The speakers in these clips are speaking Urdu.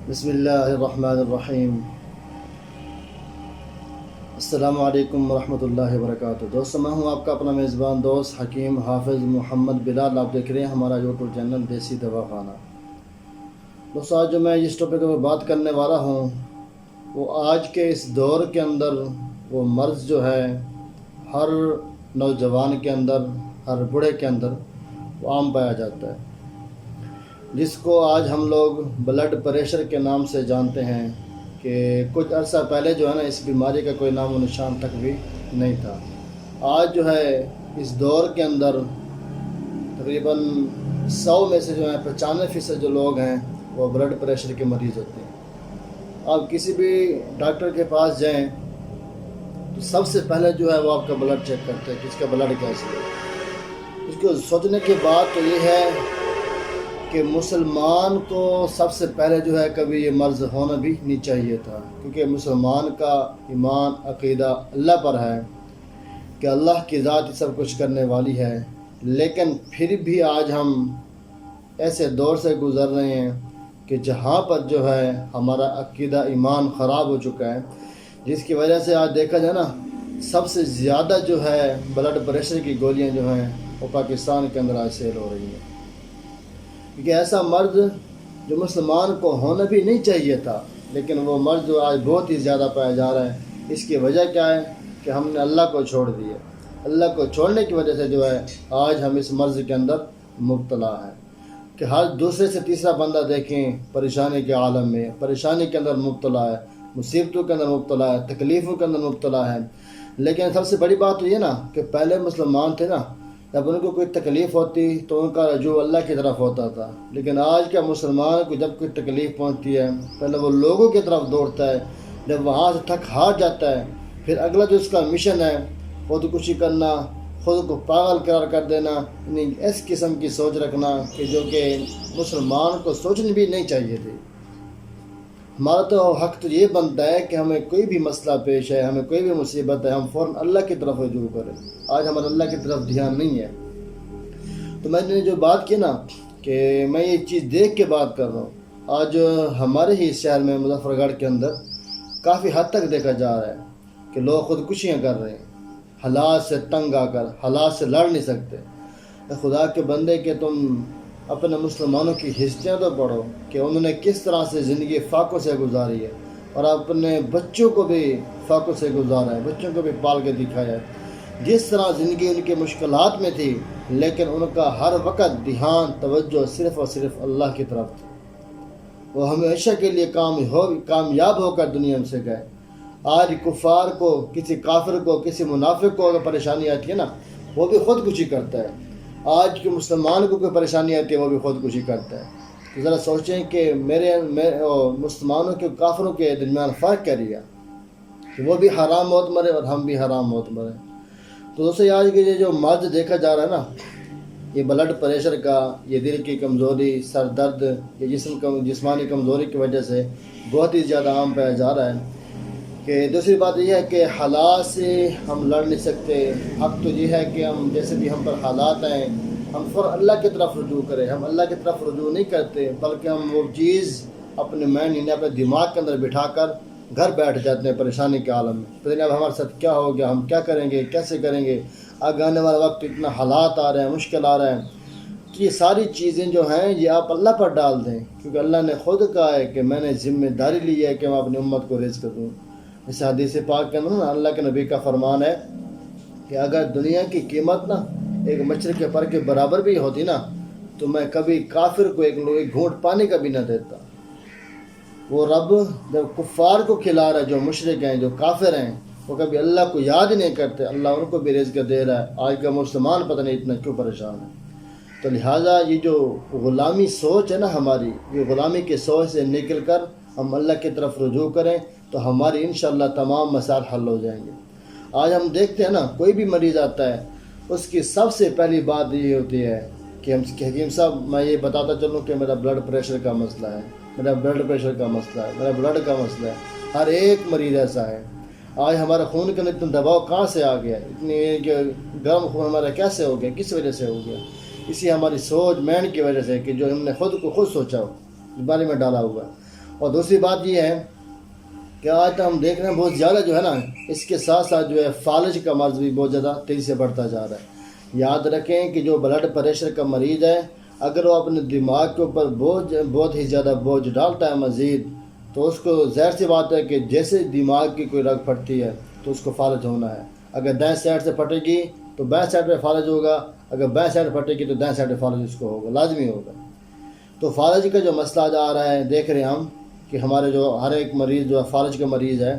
بسم اللہ الرحمن الرحیم۔ السلام علیکم ورحمۃ اللہ وبرکاتہ۔ دوستو، میں ہوں آپ کا اپنا میزبان دوست حکیم حافظ محمد بلال۔ آپ دیکھ رہے ہیں ہمارا یوٹیوب چینل دیسی دوا خانہ۔ دوستو، آج جو میں جس ٹاپک پر بات کرنے والا ہوں وہ آج کے اس دور کے اندر وہ مرض جو ہے ہر نوجوان کے اندر، ہر بوڑھے کے اندر وہ عام پایا جاتا ہے، جس کو آج ہم لوگ بلڈ پریشر کے نام سے جانتے ہیں کہ کچھ عرصہ پہلے جو ہے نا اس بیماری کا کوئی نام و نشان تک بھی نہیں تھا۔ آج جو ہے اس دور کے اندر تقریباً 100 میں سے جو ہے 95% جو لوگ ہیں وہ بلڈ پریشر کے مریض ہوتے ہیں۔ آپ کسی بھی ڈاکٹر کے پاس جائیں تو سب سے پہلے جو ہے وہ آپ کا بلڈ چیک کرتے ہیں کہ اس کا بلڈ کیسے ہے۔ اس کو سوچنے کی بات تو یہ ہے کہ مسلمان کو سب سے پہلے جو ہے کبھی یہ مرض ہونا بھی نہیں چاہیے تھا، کیونکہ مسلمان کا ایمان عقیدہ اللہ پر ہے کہ اللہ کی ذات سب کچھ کرنے والی ہے۔ لیکن پھر بھی آج ہم ایسے دور سے گزر رہے ہیں کہ جہاں پر جو ہے ہمارا عقیدہ ایمان خراب ہو چکا ہے، جس کی وجہ سے آج دیکھا جائے نا سب سے زیادہ جو ہے بلڈ پریشر کی گولیاں جو ہیں وہ پاکستان کے اندر آج سیل ہو رہی ہیں، کیونکہ ایسا مرض جو مسلمان کو ہونا بھی نہیں چاہیے تھا، لیکن وہ مرض جو آج بہت ہی زیادہ پایا جا رہا ہے۔ اس کی وجہ کیا ہے کہ ہم نے اللہ کو چھوڑ دیا۔ اللہ کو چھوڑنے کی وجہ سے جو ہے آج ہم اس مرض کے اندر مبتلا ہیں کہ ہر دوسرے سے تیسرا بندہ دیکھیں پریشانی کے عالم میں، پریشانی کے اندر مبتلا ہے، مصیبتوں کے اندر مبتلا ہے، تکلیفوں کے اندر مبتلا ہے۔ لیکن سب سے بڑی بات تو یہ نا کہ پہلے مسلمان تھے نا، جب ان کو کوئی تکلیف ہوتی تو ان کا رجوع اللہ کی طرف ہوتا تھا، لیکن آج کا مسلمان کو جب کوئی تکلیف پہنچتی ہے پہلے وہ لوگوں کی طرف دوڑتا ہے، جب وہاں سے تھک ہار جاتا ہے پھر اگلا جو اس کا مشن ہے خودکشی کرنا، خود کو پاگل قرار کر دینا، یعنی اس قسم کی سوچ رکھنا کہ جو کہ مسلمان کو سوچنی بھی نہیں چاہیے تھی۔ ہمارا تو حق تو یہ بنتا ہے کہ ہمیں کوئی بھی مسئلہ پیش ہے، ہمیں کوئی بھی مصیبت ہے، ہم فوراً اللہ کی طرف رجوع کریں۔ آج ہمارا اللہ کی طرف دھیان نہیں ہے۔ تو میں نے جو بات کی نا کہ میں یہ چیز دیکھ کے بات کر رہا ہوں، آج ہمارے ہی شہر میں مظفر گڑھ کے اندر کافی حد تک دیکھا جا رہا ہے کہ لوگ خودکشیاں کر رہے ہیں، حالات سے تنگ آ کر، حالات سے لڑ نہیں سکتے۔ خدا کے بندے کہ تم اپنے مسلمانوں کی ہسٹریاں تو پڑھو کہ انہوں نے کس طرح سے زندگی فاقوں سے گزاری ہے، اور اپنے بچوں کو بھی فاقوں سے گزارا ہے، بچوں کو بھی پال کے دکھایا ہے۔ جس طرح زندگی ان کے مشکلات میں تھی، لیکن ان کا ہر وقت دھیان توجہ صرف اور صرف اللہ کی طرف تھی۔ وہ ہمیشہ کے لیے کامیاب ہو کر دنیا سے گئے۔ آج کفار کو، کسی کافر کو، کسی منافق کو اگر پریشانی آتی ہے نا وہ بھی خودکشی کرتا ہے۔ آج کے مسلمان کو کوئی پریشانی آتی ہے وہ بھی خودکشی کرتا ہے۔ تو ذرا سوچیں کہ میرے مسلمانوں کے کافروں کے درمیان فرق کیا رہا کہ وہ بھی حرام موت مرے اور ہم بھی حرام موت مرے۔ تو دوستو، آج کے یہ جو مرض دیکھا جا رہا ہے نا، یہ بلڈ پریشر کا، یہ دل کی کمزوری، سر درد، یہ جسمانی کمزوری کی وجہ سے بہت ہی زیادہ عام پایا جا رہا ہے۔ کہ دوسری بات یہ ہے کہ حالات سے ہم لڑ نہیں سکتے۔ حق تو یہ ہے کہ ہم جیسے بھی ہم پر حالات ہیں ہم فوراً اللہ کی طرف رجوع کریں۔ ہم اللہ کی طرف رجوع نہیں کرتے، بلکہ ہم وہ چیز اپنے مائنڈ یعنی اپنے دماغ کے اندر بٹھا کر گھر بیٹھ جاتے ہیں پریشانی کے عالم میں۔ پتہ نہیں اب ہمارے ساتھ کیا ہو گیا، ہم کیا کریں گے، کیسے کریں گے، آگے آنے والا وقت اتنا حالات آ رہے ہیں، مشکل آ رہے ہیں کہ یہ ساری چیزیں جو ہیں یہ آپ اللہ پر ڈال دیں، کیونکہ اللہ نے خود کہا ہے کہ میں نے ذمہ داری لی ہے کہ میں اپنی امت کو رزق دوں۔ اس حدیث پاک کے اندر اللہ کے نبی کا فرمان ہے کہ اگر دنیا کی قیمت نا ایک مچھر کے پر کے برابر بھی ہوتی نا تو میں کبھی کافر کو ایک گھونٹ پانی کا بھی نہ دیتا۔ وہ رب جب کفار کو کھلا رہا ہے، جو مشرک ہیں، جو کافر ہیں، وہ کبھی اللہ کو یاد نہیں کرتے، اللہ ان کو بھی رزق دے رہا ہے۔ آج کا مسلمان پتہ نہیں اتنا کیوں پریشان ہے۔ تو لہٰذا یہ جو غلامی سوچ ہے نا ہماری، یہ غلامی کی سوچ سے نکل کر ہم اللہ کی طرف رجوع کریں تو ہماری انشاءاللہ تمام مسائل حل ہو جائیں گے۔ آج ہم دیکھتے ہیں نا کوئی بھی مریض آتا ہے اس کی سب سے پہلی بات یہ ہوتی ہے کہ حکیم صاحب میں یہ بتاتا چلوں کہ میرا بلڈ پریشر کا مسئلہ ہے، میرا بلڈ پریشر کا مسئلہ ہے، میرا بلڈ کا مسئلہ ہے۔ ہر ایک مریض ایسا ہے۔ آج ہمارے خون کے اندر اتنا دباؤ کہاں سے آ گیا، اتنی گرم خون ہمارا کیسے ہو گیا، کس وجہ سے ہو گیا؟ اسی ہماری سوچ مینڈ کی وجہ سے کہ جو ہم نے خود کو خود سوچا ہو، اس بارے میں ڈالا ہوا ہے۔ اور دوسری بات یہ ہے کہ آج تو ہم دیکھ رہے ہیں بہت زیادہ جو ہے نا، اس کے ساتھ ساتھ جو ہے فالج کا مرض بھی بہت زیادہ تیزی سے بڑھتا جا رہا ہے۔ یاد رکھیں کہ جو بلڈ پریشر کا مریض ہے، اگر وہ اپنے دماغ کے اوپر بہت ہی زیادہ بوجھ ڈالتا ہے مزید، تو اس کو ظاہر سی بات ہے کہ جیسے دماغ کی کوئی رگ پھٹتی ہے تو اس کو فالج ہونا ہے۔ اگر دائیں سائڈ سے پھٹے گی تو بائیں سائڈ پہ فالج ہوگا، اگر بائیں سائڈ پھٹے گی تو دائیں سائڈ پہ فالج اس کو ہوگا، لازمی ہوگا۔ تو فالج کا جو مسئلہ آج آ رہا ہے، دیکھ رہے ہیں ہم کہ ہمارے جو ہر ایک مریض جو فالج کا مریض ہے،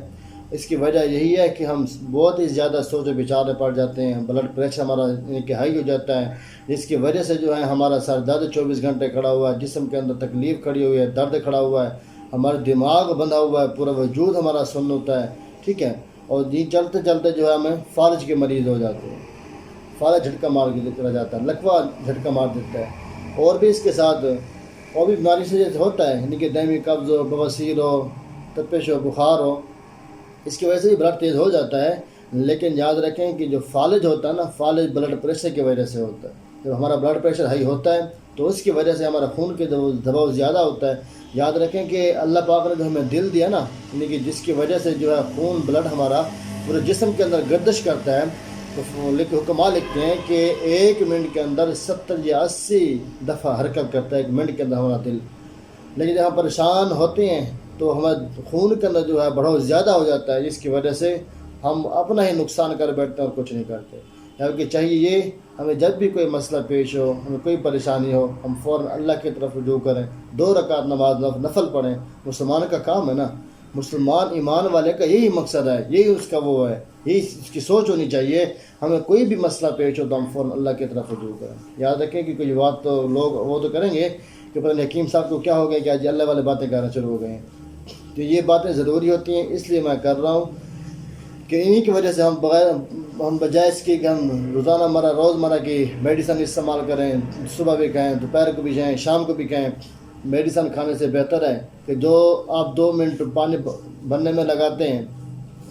اس کی وجہ یہی ہے کہ ہم بہت ہی زیادہ سوچ و بچار میں پڑ جاتے ہیں، بلڈ پریشر ہمارا کہ ہائی ہو جاتا ہے، جس کی وجہ سے جو ہے ہمارا سر درد 24 گھنٹے کھڑا ہوا ہے، جسم کے اندر تکلیف کھڑی ہوئی ہے، درد کھڑا ہوا ہے، ہمارا دماغ بندھا ہوا ہے، پورا وجود ہمارا سن ہوتا ہے، ٹھیک ہے۔ اور یہ چلتے چلتے جو ہے ہمیں فالج کے مریض ہو جاتے ہیں، فالج جھٹکا مار کے چلا جاتا ہے، لکوہ جھٹکا مار دیتا ہے۔ اور بھی اس کے ساتھ اور بھی بیماری سے جیسے ہوتا ہے، یعنی کہ دائمی قبض ہو، بواسیر ہو، تپش ہو، بخار ہو، اس کی وجہ سے بھی بلڈ تیز ہو جاتا ہے۔ لیکن یاد رکھیں کہ جو فالج ہوتا ہے نا، فالج بلڈ پریشر کی وجہ سے ہوتا ہے۔ جب ہمارا بلڈ پریشر ہائی ہوتا ہے تو اس کی وجہ سے ہمارا خون کے دباؤ زیادہ ہوتا ہے۔ یاد رکھیں کہ اللہ پاک نے جو ہمیں دل دیا نا، یعنی کہ جس کی وجہ سے جو ہے خون بلڈ ہمارا پورے جسم کے اندر گردش کرتا ہے، تو حکماں لکھتے ہیں کہ 1 منٹ کے اندر 70 یا 80 دفعہ حرکت کرتا ہے 1 منٹ کے اندر ہمارا دل۔ لیکن جب ہم پریشان ہوتے ہیں تو ہمارے خون کے اندر جو ہے بڑھاؤ زیادہ ہو جاتا ہے، جس کی وجہ سے ہم اپنا ہی نقصان کر بیٹھتے ہیں اور کچھ نہیں کرتے۔ جبکہ چاہیے یہ ہمیں جب بھی کوئی مسئلہ پیش ہو، ہمیں کوئی پریشانی ہو، ہم فوراً اللہ کی طرف رجوع کریں، 2 رکعت نماز نفل پڑھیں۔ مسلمان کا کام ہے نا، مسلمان ایمان والے کا یہی مقصد ہے، یہی اس کا وہ ہے، یہی اس کی سوچ ہونی چاہیے۔ ہمیں کوئی بھی مسئلہ پیش ہو تو ہم فوراً اللہ کی طرف رجوع کریں۔ یاد رکھیں کہ کوئی بات تو لوگ وہ تو کریں گے کہ پتہ نہیں حکیم صاحب کو کیا ہو گیا کہ آج اللہ والے باتیں کرنا شروع ہو گئے ہیں۔ تو یہ باتیں ضروری ہوتی ہیں، اس لیے میں کر رہا ہوں کہ انہی کی وجہ سے ہم بجائے اس کی کہ ہم روزمرہ کی میڈیسن استعمال کریں، صبح بھی کہیں، دوپہر کو بھی جائیں، شام کو بھی کہیں، میڈیسن کھانے سے بہتر ہے کہ جو آپ 2 منٹ پانی بھرنے میں لگاتے ہیں،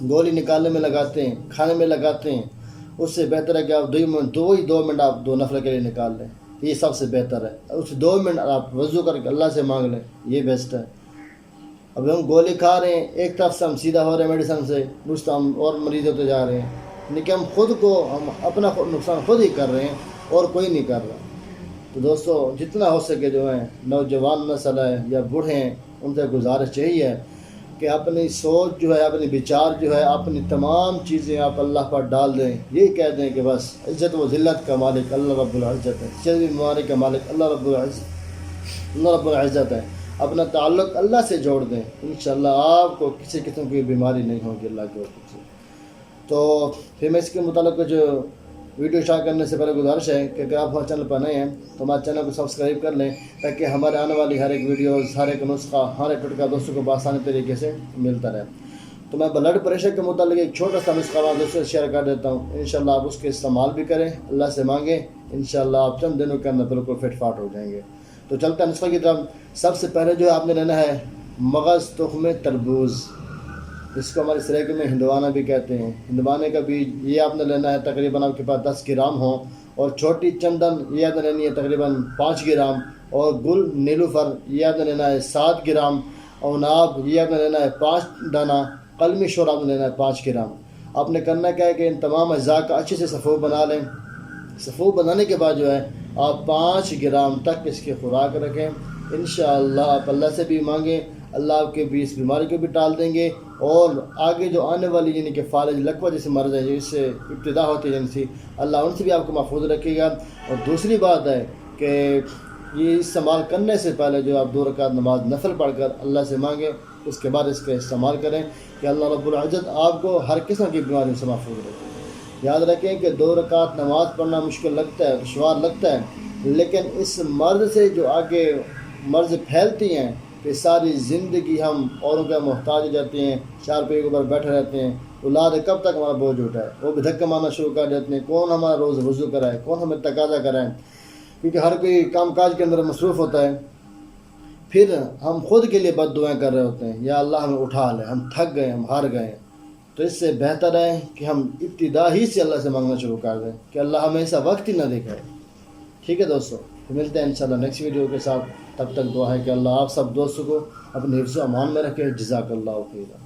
گولی نکالنے میں لگاتے ہیں، کھانے میں لگاتے ہیں، اس سے بہتر ہے کہ آپ 2 منٹ آپ 2 نفل کے لیے نکال لیں، یہ سب سے بہتر ہے۔ اس 2 منٹ آپ وضو کر کے اللہ سے مانگ لیں، یہ بیسٹ ہے۔ اب ہم گولی کھا رہے ہیں، ایک طرف سے ہم سیدھا ہو رہے ہیں میڈیسن سے، دوسرا ہم اور مریض ہوتے جا رہے ہیں، لیکن ہم اپنا نقصان خود ہی کر رہے ہیں اور کوئی نہیں کر رہا۔ تو دوستو جتنا ہو سکے جو ہے نوجوان نسل ہے یا بوڑھے ہیں، ان سے گزارش چاہیے کہ اپنی سوچ جو ہے، اپنی بچار جو ہے، اپنی تمام چیزیں آپ اللہ پر ڈال دیں، یہ کہہ دیں کہ بس عزت و ذلت کا مالک اللہ رب العزت ہے، شر بیماری کا مالک اللہ رب العزت ہے، اپنا تعلق اللہ سے جوڑ دیں، انشاءاللہ آپ کو کسی قسم کی بیماری نہیں ہوگی اللہ کے حکم سے۔ تو پھر میں اس کے متعلق جو ویڈیو شیئر کرنے سے پہلے گزارش ہے کہ اگر آپ ہمارے چینل پر نئے ہیں تو ہمارے چینل کو سبسکرائب کر لیں، تاکہ ہمارے آنے والی ہر ایک ویڈیوز، ہر ایک نسخہ، ہر ایک ٹوٹکا دوستوں کو بآسانی طریقے سے ملتا رہے۔ تو میں بلڈ پریشر کے متعلق ایک چھوٹا سا نسخہ دوستوں سے شیئر کر دیتا ہوں، انشاءاللہ آپ اس کے استعمال بھی کریں، اللہ سے مانگیں، انشاءاللہ آپ چند دنوں کے اندر بالکل فٹ فاٹ ہو جائیں گے۔ تو چلتا ہے نسخہ کی طرف۔ سب سے پہلے جو آپ نے لینا ہے مغز تخم تربوز، اس کو ہمارے سریے میں ہندوانہ بھی کہتے ہیں، ہندوانے کا بیج یہ آپ نے لینا ہے، تقریباً آپ کے پاس 10 گرام ہو، اور چھوٹی چندن یہ آپ نے لینی ہے تقریباً 5 گرام، اور گل نیلوفر یہ آپ نے لینا ہے 7 گرام، اور ناب یہ آپ نے لینا ہے 5 دانہ، قلمی شور آپ نے لینا ہے 5 گرام۔ آپ نے کرنا کیا ہے کہ ان تمام اجزاء کا اچھے سے صفو بنا لیں۔ صفو بنانے کے بعد جو ہے آپ 5 گرام تک اس کی خوراک رکھیں، انشاءاللہ آپ اللہ سے بھی مانگیں، اللہ آپ کے بھی اس بیماری کو بھی ٹال دیں گے، اور آگے جو آنے والی یعنی کہ فالج لکوہ جیسے مرض ہے، جس سے ابتدا ہوتی ہے جن سے، اللہ ان سے بھی آپ کو محفوظ رکھے گا۔ اور دوسری بات ہے کہ یہ استعمال کرنے سے پہلے جو آپ 2 رکعت نماز نفل پڑھ کر اللہ سے مانگیں، اس کے بعد اس کا استعمال کریں کہ اللہ رب العزت آپ کو ہر قسم کی بیماریوں سے محفوظ رکھے۔ یاد رکھیں کہ 2 رکعت نماز پڑھنا مشکل لگتا ہے، دشوار لگتا ہے، لیکن اس مرض سے جو آگے مرض پھیلتی ہیں کہ ساری زندگی ہم اوروں کا محتاج ہو جاتے ہیں، 4 پہیے کے اوپر بیٹھے رہتے ہیں، اولاد کب تک ہمارا بوجھ اٹھائے، وہ بھی دھکا مارنا شروع کر دیتے ہیں، کون ہمارا روز وضو کرائے، کون ہمیں تقاضا کرائے، کیونکہ ہر کوئی کام کاج کے اندر مصروف ہوتا ہے۔ پھر ہم خود کے لیے بد دعائیں کر رہے ہوتے ہیں، یا اللہ ہمیں اٹھا لے، ہم تھک گئے، ہم ہار گئے۔ تو اس سے بہتر ہے کہ ہم ابتدا ہی سے اللہ سے مانگنا شروع کر دیں کہ اللہ ہمیں ایسا وقت ہی نہ دکھائے۔ ٹھیک ہے دوستو۔ تو ملتے ہیں انشاءاللہ نیکسٹ ویڈیو کے ساتھ. تب تک دعا ہے کہ اللہ آپ سب دوستوں کو اپنے حفظ و امان میں رکھے. جزاک اللہ خیرا.